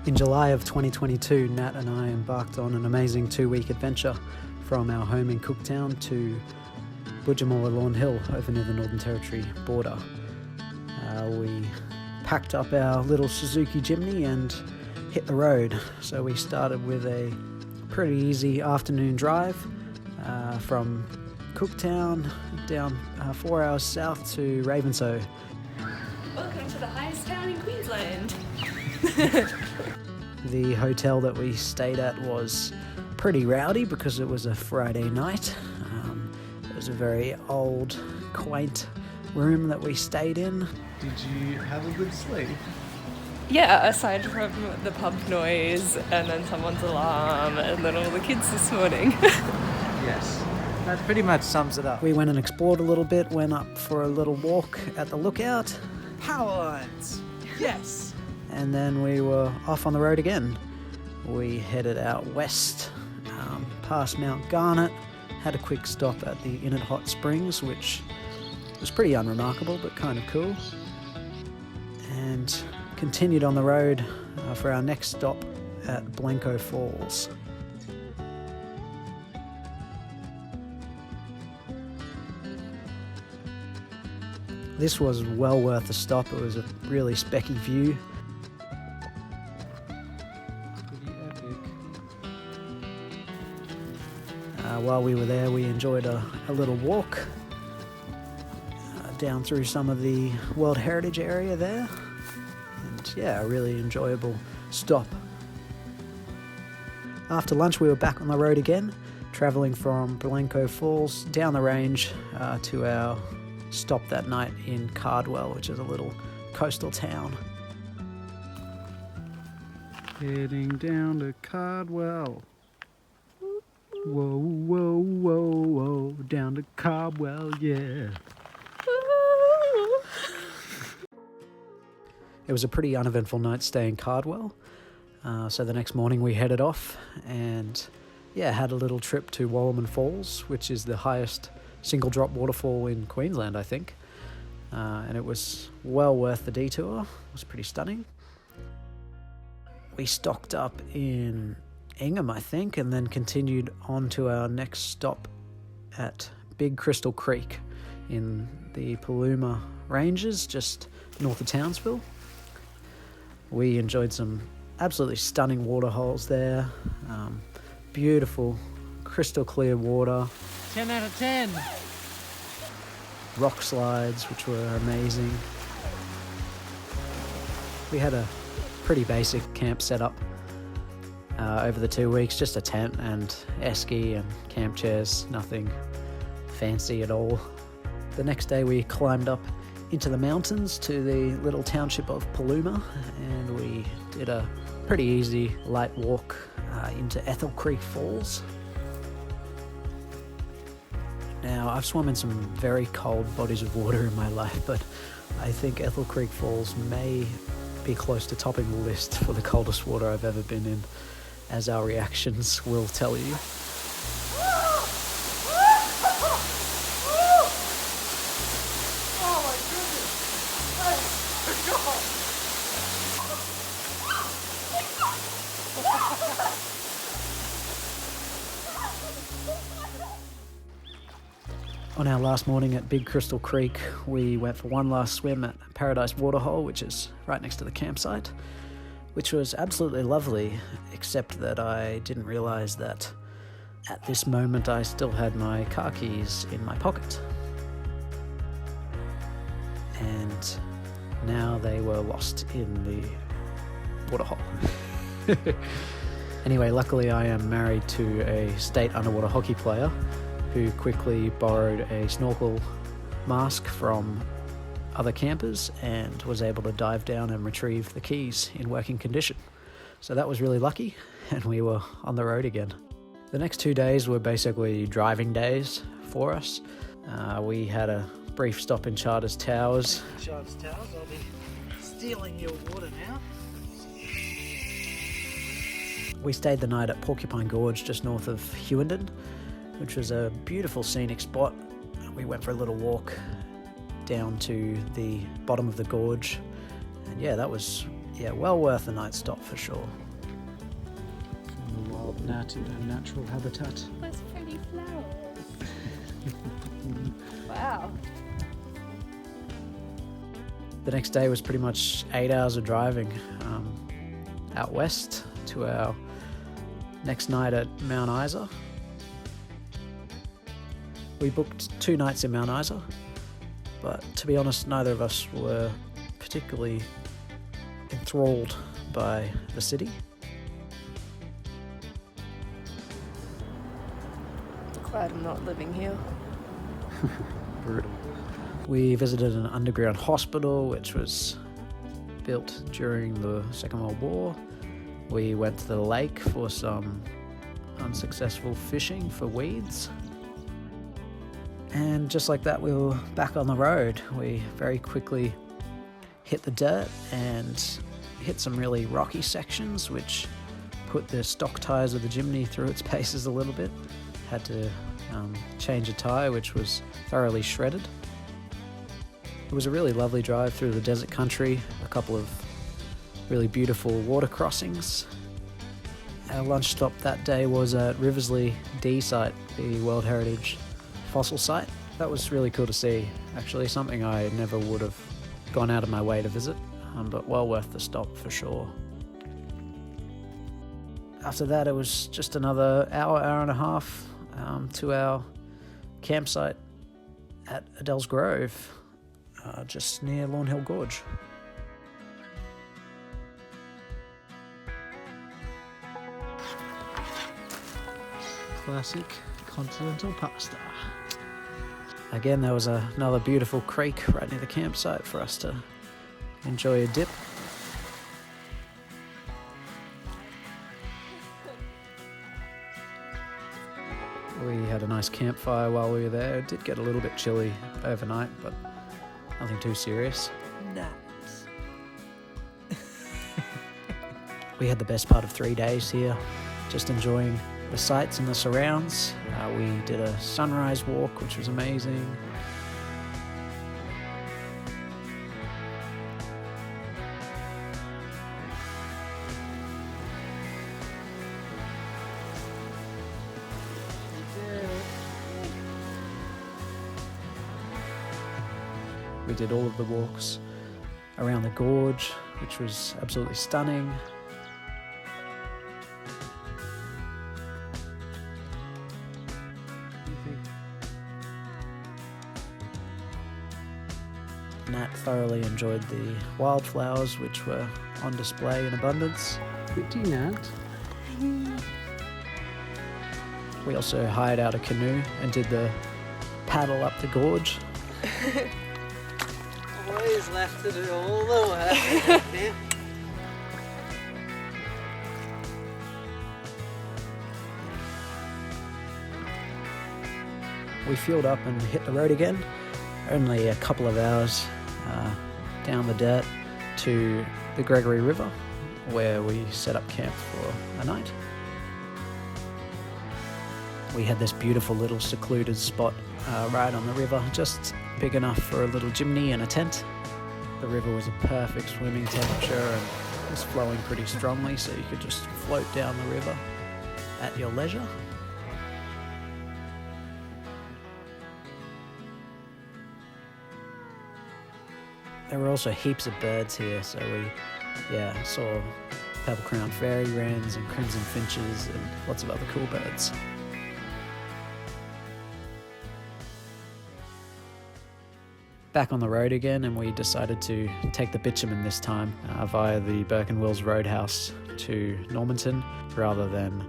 In July of 2022, Nat and I embarked on an amazing 2-week adventure from our home in Cooktown to Boodjamulla Lawn Hill over near the Northern Territory border. We packed up our little Suzuki Jimny and hit the road. So we started with a pretty easy afternoon drive from Cooktown down 4 hours south to Ravenshoe. Welcome to the highest town in Queensland. The hotel that we stayed at was pretty rowdy because it was a Friday night. It was a very old, quaint room that we stayed in. Did you have a good sleep? Yeah, aside from the pub noise and then someone's alarm and then all the kids this morning. Yes. That pretty much sums it up. We went and explored a little bit, went up for a little walk at the lookout. Power lines! Yes! And then we were off on the road again. We headed out west, past Mount Garnet, had a quick stop at the Inn at Hot Springs, which was pretty unremarkable but kind of cool, and continued on the road for our next stop at Blencoe Falls. This was well worth the stop. It was a really specky view. Pretty epic. While we were there, we enjoyed a little walk down through some of the World Heritage area there. And yeah, a really enjoyable stop. After lunch, we were back on the road again, travelling from Blencoe Falls down the range to our stop that night in Cardwell, which is a little coastal town. Heading down to Cardwell. Whoa, whoa, whoa, whoa, down to Cardwell, yeah. It was a pretty uneventful night stay in Cardwell. So the next morning we headed off and had a little trip to Wallerman Falls, which is the highest single drop waterfall in Queensland, I think. And it was well worth the detour. It was pretty stunning. We stocked up in Ingham, I think, and then continued on to our next stop at Big Crystal Creek in the Paluma Ranges, just north of Townsville. We enjoyed some absolutely stunning waterholes there. Beautiful, crystal clear water. 10 out of 10. Rock slides, which were amazing. We had a pretty basic camp setup over the 2 weeks, just a tent and esky and camp chairs, nothing fancy at all. The next day we climbed up into the mountains to the little township of Paluma, and we did a pretty easy light walk into Ethel Creek Falls. Now, I've swum in some very cold bodies of water in my life, but I think Ethel Creek Falls may be close to topping the list for the coldest water I've ever been in, as our reactions will tell you. On our last morning at Big Crystal Creek, we went for one last swim at Paradise Waterhole, which is right next to the campsite, which was absolutely lovely, except that I didn't realise that at this moment I still had my car keys in my pocket. And now they were lost in the waterhole. Anyway, luckily I am married to a state underwater hockey player who quickly borrowed a snorkel mask from other campers and was able to dive down and retrieve the keys in working condition. So that was really lucky, and we were on the road again. The next 2 days were basically driving days for us. We had a brief stop in Charters Towers. Charters Towers, I'll be stealing your water now. We stayed the night at Porcupine Gorge just north of Hewenden, which was a beautiful scenic spot. We went for a little walk down to the bottom of the gorge, and yeah, that was Yeah, well worth a night stop for sure. From the wild natural habitat. Those pretty flowers. Wow. The next day was pretty much 8 hours of driving out west to our next night at Mount Isa. We booked 2 nights in Mount Isa, but to be honest, neither of us were particularly enthralled by the city. Glad I'm not living here. Brutal. We visited an underground hospital which was built during the Second World War. We went to the lake for some unsuccessful fishing for weeds. And just like that, we were back on the road. We very quickly hit the dirt and hit some really rocky sections, which put the stock tyres of the Jimny through its paces a little bit. Had to change a tyre, which was thoroughly shredded. It was a really lovely drive through the desert country, a couple of really beautiful water crossings. Our lunch stop that day was at Riversley D site, the World Heritage fossil site. That was really cool to see, actually, something I never would have gone out of my way to visit, but well worth the stop for sure. After that, it was just another hour and a half to our campsite at Adele's Grove, just near Lawn Hill Gorge. Classic continental pasta. Again, there was another beautiful creek right near the campsite for us to enjoy a dip. We had a nice campfire while we were there. It did get a little bit chilly overnight, but nothing too serious. Nuts. We had the best part of 3 days here, just enjoying the sights and the surrounds. We did a sunrise walk, which was amazing. We did all of the walks around the gorge, which was absolutely stunning. Nat thoroughly enjoyed the wildflowers, which were on display in abundance. Pretty Nat. We also hired out a canoe and did the paddle up the gorge. Always left to do all the work. Yeah. We fueled up and hit the road again. Only a couple of hours down the dirt to the Gregory River, where we set up camp for a night. We had this beautiful little secluded spot right on the river, just big enough for a little chimney and a tent. The river was a perfect swimming temperature and was flowing pretty strongly, so you could just float down the river at your leisure. There were also heaps of birds here, so we saw purple-crowned fairy wrens and crimson finches and lots of other cool birds. Back on the road again, and we decided to take the bitumen this time via the Burke and Wills Roadhouse to Normanton rather than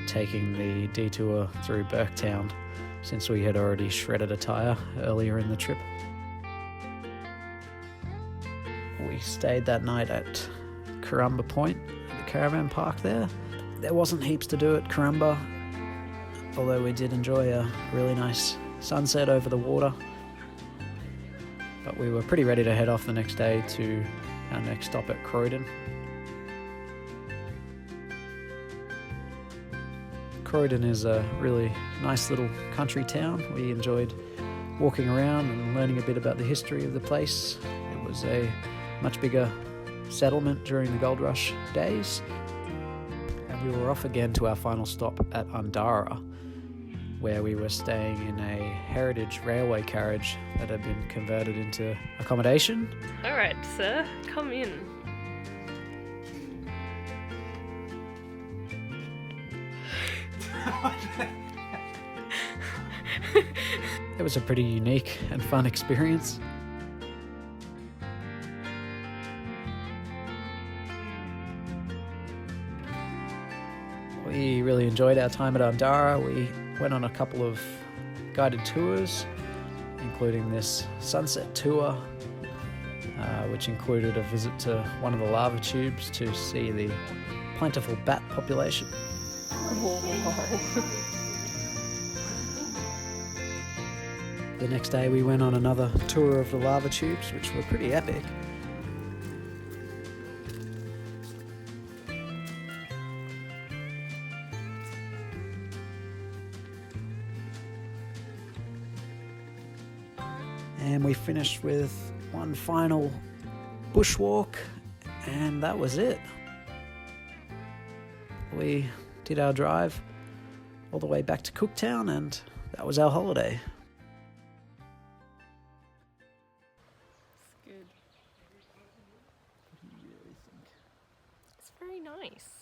taking the detour through Burketown, since we had already shredded a tyre earlier in the trip. We stayed that night at Karumba Point, the caravan park there. There wasn't heaps to do at Karumba, although we did enjoy a really nice sunset over the water. But we were pretty ready to head off the next day to our next stop at Croydon. Croydon is a really nice little country town. We enjoyed walking around and learning a bit about the history of the place. It was a much bigger settlement during the gold rush days. And we were off again to our final stop at Undara, where we were staying in a heritage railway carriage that had been converted into accommodation. All right, sir, come in. It was a pretty unique and fun experience. We really enjoyed our time at Undara. We went on a couple of guided tours, including this sunset tour, which included a visit to one of the lava tubes to see the plentiful bat population. The next day we went on another tour of the lava tubes, which were pretty epic. And we finished with one final bushwalk, and that was it. We did our drive all the way back to Cooktown, and that was our holiday. It's good. It's very nice.